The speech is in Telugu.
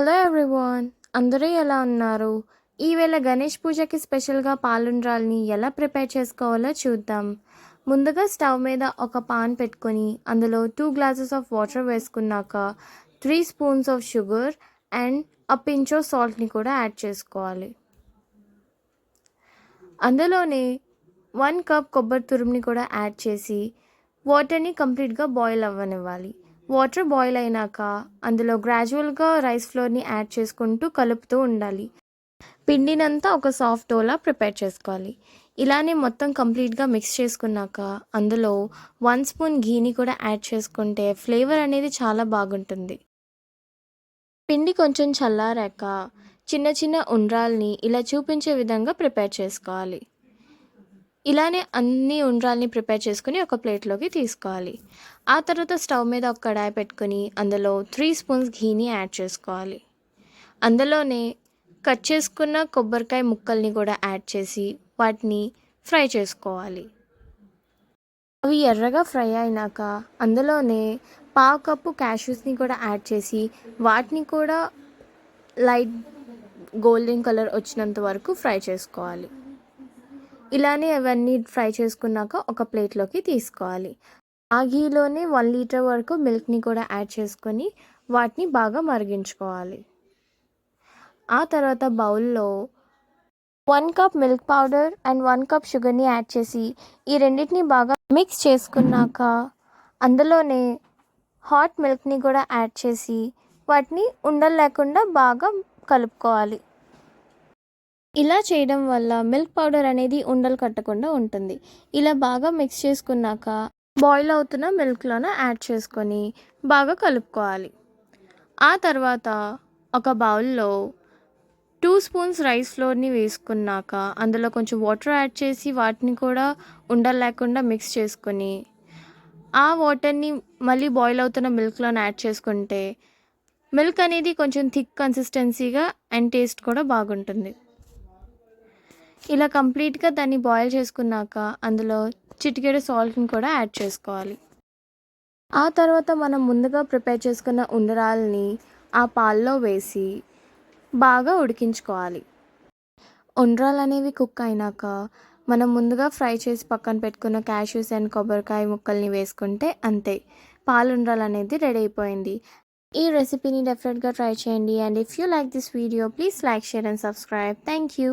హలో ఎవ్రీవాన్, అందరూ ఎలా ఉన్నారు? ఈవేళ గణేష్ పూజకి స్పెషల్‌గా పాలుండ్రాల్ని ఎలా ప్రిపేర్ చేసుకోవాలో చూద్దాం. ముందుగా స్టవ్ మీద ఒక పాన్ పెట్టుకొని అందులో 2 గ్లాసెస్ ఆఫ్ వాటర్ వేసుకున్నాక 3 spoons of sugar and a pinch of సాల్ట్‌ని కూడా యాడ్ చేసుకోవాలి. అందులోనే 1 కప్ కొబ్బరి తురుముని కూడా యాడ్ చేసి వాటర్‌ని కంప్లీట్‌గా బాయిల్ అవ్వనివ్వాలి. వాటర్ బాయిల్ అయినాక అందులో గ్రాడ్యువల్‌గా రైస్ ఫ్లోర్‌ని యాడ్ చేసుకుంటూ కలుపుతూ ఉండాలి. పిండినంతా ఒక సాఫ్ట్ డోలా ప్రిపేర్ చేసుకోవాలి. ఇలానే మొత్తం కంప్లీట్‌గా మిక్స్ చేసుకున్నాక అందులో 1 స్పూన్ ఘీని కూడా యాడ్ చేసుకుంటే ఫ్లేవర్ అనేది చాలా బాగుంటుంది. పిండి కొంచెం చల్లారాక చిన్న చిన్న ఉండ్రాల్ని ఇలా చూపించే విధంగా ప్రిపేర్ చేసుకోవాలి. ఇలానే అన్ని ఉండ్రాల్ని ప్రిపేర్ చేసుకొని ఒక ప్లేట్లోకి తీసుకోవాలి. ఆ తర్వాత స్టవ్ మీద ఒక కడాయి పెట్టుకొని అందులో 3 స్పూన్స్ ఘీని యాడ్ చేసుకోవాలి. అందులోనే కట్ చేసుకున్న కొబ్బరికాయ ముక్కల్ని కూడా యాడ్ చేసి వాటిని ఫ్రై చేసుకోవాలి. అవి ఎర్రగా ఫ్రై అయినాక అందులోనే పావు కప్పు క్యాష్యూస్ని కూడా యాడ్ చేసి వాటిని కూడా లైట్ గోల్డెన్ కలర్ వచ్చినంత వరకు ఫ్రై చేసుకోవాలి. ఇలానే అవన్నీ ఫ్రై చేసుకున్నాక ఒక ప్లేట్లోకి తీసుకోవాలి. ఆ ఘీలోనే 1 లీటర్ వరకు మిల్క్ని కూడా యాడ్ చేసుకొని వాటిని బాగా మరిగించుకోవాలి. ఆ తర్వాత బౌల్లో 1 cup milk powder and 1 cup షుగర్ని యాడ్ చేసి ఈ రెండింటిని బాగా మిక్స్ చేసుకున్నాక అందులోనే హాట్ మిల్క్ని కూడా యాడ్ చేసి వాటిని ఉండలు లేకుండా బాగా కలుపుకోవాలి. ఇలా చేయడం వల్ల మిల్క్ పౌడర్ అనేది ఉండలు కట్టకుండా ఉంటుంది. ఇలా బాగా మిక్స్ చేసుకున్నాక బాయిల్ అవుతున్న మిల్క్లోన యాడ్ చేసుకొని బాగా కలుపుకోవాలి. ఆ తర్వాత ఒక బౌల్లో 2 స్పూన్స్ రైస్ ఫ్లోర్ని వేసుకున్నాక అందులో కొంచెం వాటర్ యాడ్ చేసి వాటిని కూడా ఉండలు లేకుండా మిక్స్ చేసుకొని ఆ వాటర్ని మళ్ళీ బాయిల్ అవుతున్న మిల్క్లోన యాడ్ చేసుకుంటే మిల్క్ అనేది కొంచెం థిక్ కన్సిస్టెన్సీగా అండ్ టేస్ట్ కూడా బాగుంటుంది. ఇలా కంప్లీట్‌గా దాన్ని బాయిల్ చేసుకున్నాక అందులో చిటికెడు సాల్ట్‌ని కూడా యాడ్ చేసుకోవాలి. ఆ తర్వాత మనం ముందుగా ప్రిపేర్ చేసుకున్న ఉండ్రాల్ని ఆ పాల్లో వేసి బాగా ఉడికించుకోవాలి. ఉండ్రాలు అనేవి కుక్ అయినాక మనం ముందుగా ఫ్రై చేసి పక్కన పెట్టుకున్న క్యాష్యూస్ అండ్ కొబ్బరికాయ ముక్కల్ని వేసుకుంటే అంతే, పాలుండ్రాలు అనేది రెడీ అయిపోయింది. ఈ రెసిపీని డెఫినెట్‌గా ట్రై చేయండి. And if you like this video please like, share and subscribe. Thank you.